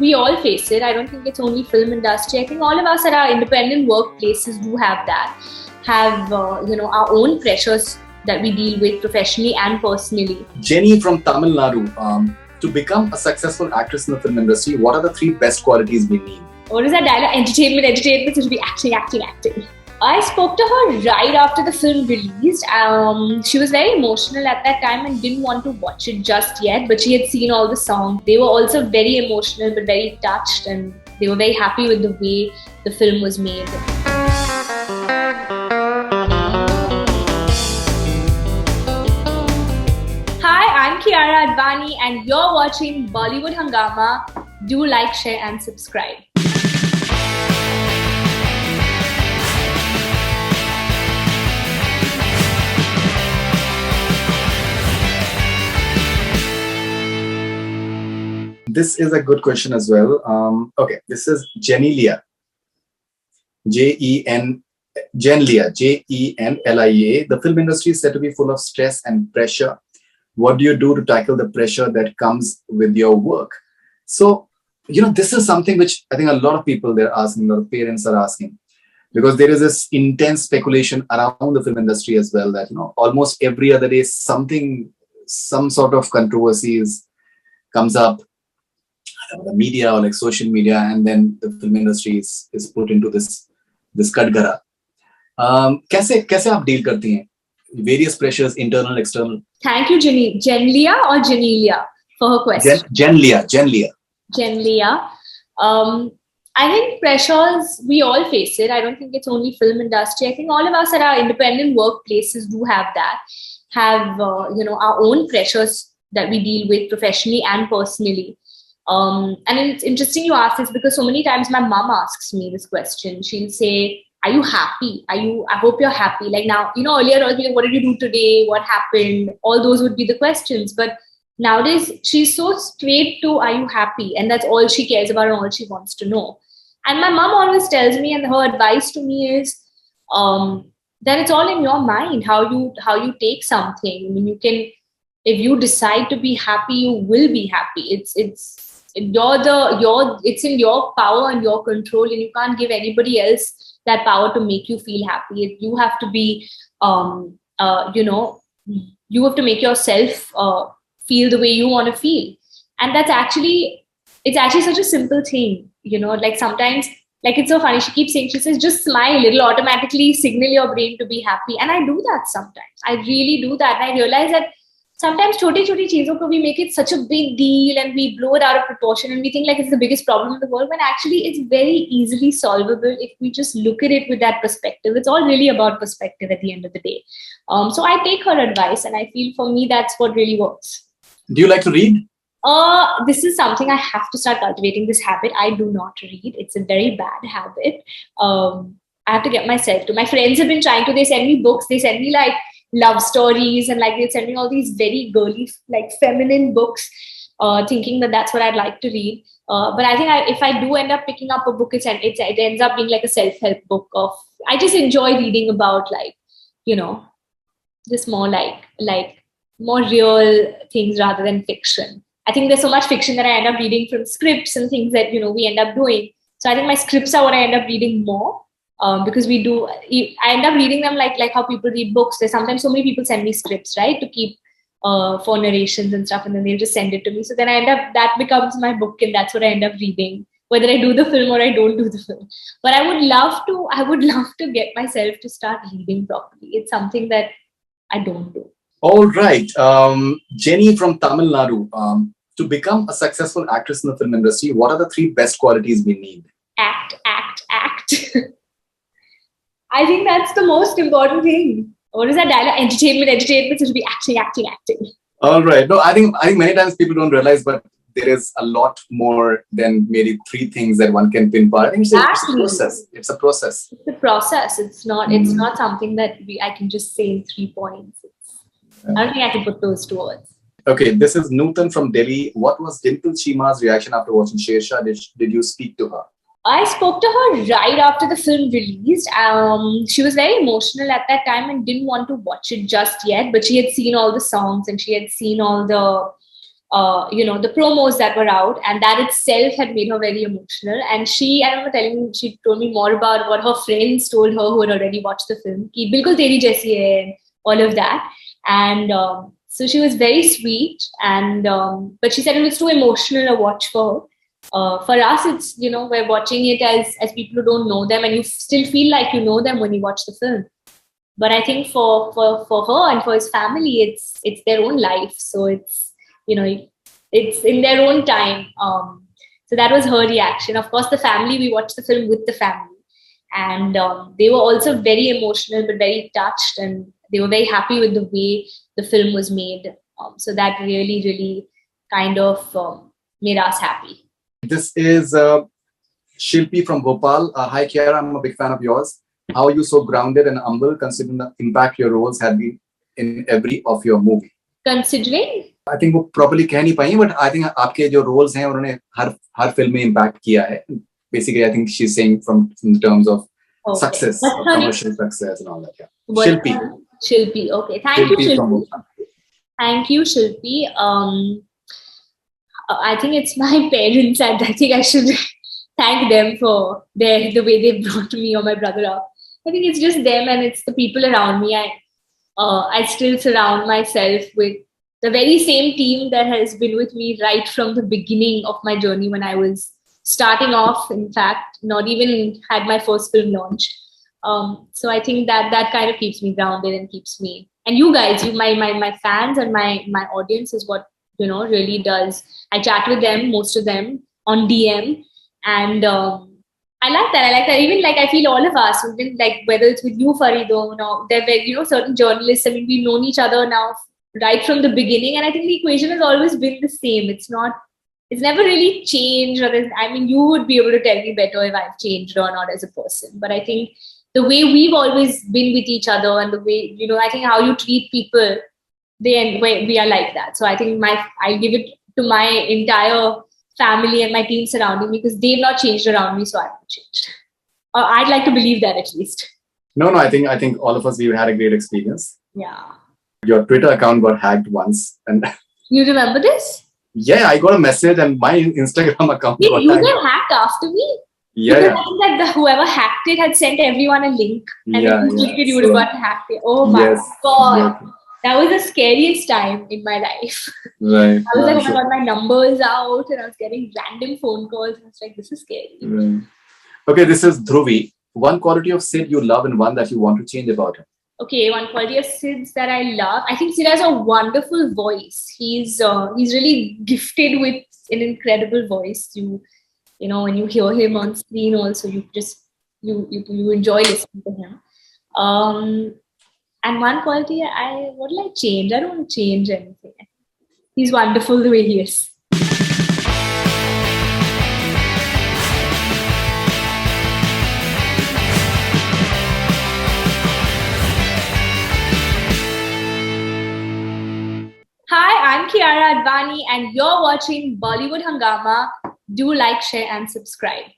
we all face it. I don't think it's only film industry. I think all of us at our independent workplaces do have that, have our own pressures that we deal with professionally and personally. Jenny from Tamil Nadu, to become a successful actress in the film industry, what are the 3 best qualities we need? What is that dialogue? Entertainment, so it should be acting. I spoke to her right after the film released. She was very emotional at that time and didn't want to watch it just yet, but she had seen all the songs. They were also very emotional but very touched, and they were very happy with the way the film was made. Hi, I'm Kiara Advani and you're watching Bollywood Hungama. Do like, share and subscribe. This is a good question as well. Okay, this is Jenlia. Jenlia, Jenlia. The film industry is said to be full of stress and pressure. What do you do to tackle the pressure that comes with your work? So, this is something which I think a lot of people they're asking, a lot of parents are asking, because there is this intense speculation around the film industry as well that, almost every other day some sort of controversies comes up. The media or like social media, and then the film industry is put into this कटघरा. कैसे आप deal करती हैं various pressures, internal, external? Thank you, Jenlia or Janelia for her question. Jenlia. I think pressures, we all face it. I don't think it's only film industry. I think all of us at our independent workplaces do have that, have our own pressures that we deal with professionally and personally. And it's interesting you ask this because so many times my mom asks me this question. She'll say, are you happy? I hope you're happy. Like now, earlier, what did you do today? What happened? All those would be the questions. But nowadays, she's so straight to, are you happy? And that's all she cares about and all she wants to know. And my mom always tells me, and her advice to me is that it's all in your mind, how you take something. I mean, if you decide to be happy, you will be happy. It's in your power and your control, and you can't give anybody else that power to make you feel happy. You have to be, you have to make yourself feel the way you want to feel. And it's actually such a simple thing, like sometimes, like it's so funny. She says, just smile. It'll automatically signal your brain to be happy. And I do that sometimes. I really do that. And I realize that sometimes छोटी चीजों को we make it such a big deal and we blow it out of proportion and we think like it's the biggest problem in the world, when actually it's very easily solvable if we just look at it with that perspective. It's all really about perspective at the end of the day. So I take her advice and I feel for me that's what really works. Do you like to read? This is something I have to start cultivating, this habit. I do not read. It's a very bad habit. I have to get myself to. My friends have been trying to. They send me books. They send me like love stories and like they're sending all these very girly, like feminine books, thinking that that's what I'd like to read. But I think if I do end up picking up a book, it ends up being like a self-help book I just enjoy reading about just more like more real things rather than fiction. I think there's so much fiction that I end up reading from scripts and things that, we end up doing. So I think my scripts are what I end up reading more. Because I end up reading them like how people read books. There's sometimes so many people send me scripts, right, to keep for narrations and stuff, and then they just send it to me. So then that becomes my book, and that's what I end up reading, whether I do the film or I don't do the film. But I would love to get myself to start reading properly. It's something that I don't do. All right, Jenny from Tamil Nadu, to become a successful actress in the film industry, what are the 3 best qualities we need? Act. I think that's the most important thing. What is that dialogue? Entertainment, so it should be acting. All right. No, I think many times people don't realize, but there is a lot more than maybe 3 things that one can pinpoint. I think it's a process. It's a process. It's a process. It's not something that I can just say in 3 points. I don't think I can put those 2 words. Okay, this is Nutan from Delhi. What was Dimple Chima's reaction after watching Shershaah? Did you speak to her? I spoke to her right after the film released. She was very emotional at that time and didn't want to watch it just yet, but she had seen all the songs and she had seen all the the promos that were out, and that itself had made her very emotional. And I remember she told me more about what her friends told her who had already watched the film. Ki bilkul teri jaisi hai, and all of that. And so she was very sweet, and but she said it was too emotional a watch for her. For us, it's, we're watching it as people who don't know them, and you still feel like you know them when you watch the film. But I think for her and for his family, it's their own life, so it's in their own time. So that was her reaction. Of course, the family, we watched the film with the family, and they were also very emotional but very touched, and they were very happy with the way the film was made. So that really, really kind of made us happy. This is Shilpi from Bhopal. Hi, Kiara. I'm a big fan of yours. How are you so grounded and humble considering the impact your roles have been in every of your movie? Considering? I think वो properly कह नहीं पाई, but I think आपके जो roles हैं उन्होंने हर film में impact किया है. Basically, I think she's saying in terms of success, commercial success and all that. Yeah. Shilpi. Shilpi. Okay. Thank you, Shilpi. Thank you, Shilpi. I think it's my parents, and I think I should thank them for the way they brought me or my brother up. I think it's just them, and it's the people around me. I still surround myself with the very same team that has been with me right from the beginning of my journey, when I was starting off, in fact, not even had my first film launched. So I think that kind of keeps me grounded and keeps me, and you guys, my fans and my audience is what really does. I chat with them, most of them on DM, and I like that. Even I feel all of us, even whether it's with you, Farid, they're certain journalists. I mean, we've known each other now right from the beginning, and I think the equation has always been the same. It's never really changed. You would be able to tell me better if I've changed or not as a person. But I think the way we've always been with each other, and the way, I think how you treat people, we are like that. So I think I'll give it to my entire family and my team surrounding me, because they've not changed around me, so I haven't changed. Or I'd like to believe that, at least. No, I think all of us, we've had a great experience. Yeah. Your Twitter account got hacked once, and you remember this? Yeah, I got a message, and my Instagram account got hacked. You got hacked after me? Yeah. I think that whoever hacked it had sent everyone a link, and if you clicked it, you would have gotten hacked. Oh my God. Yes. That was the scariest time in my life. Right. I was like, oh my God, my number's out, and I was getting random phone calls. And I was like, this is scary. Right. Okay, this is Dhruvi. One quality of Sid you love and one that you want to change about him. Okay, one quality of Sid's that I love. I think Sid has a wonderful voice. He's really gifted with an incredible voice. You when you hear him on screen, also you enjoy listening to him. And one quality, what will I change? I don't want to change anything. He's wonderful the way he is. Hi, I'm Kiara Advani, and you're watching Bollywood Hungama. Do like, share, and subscribe.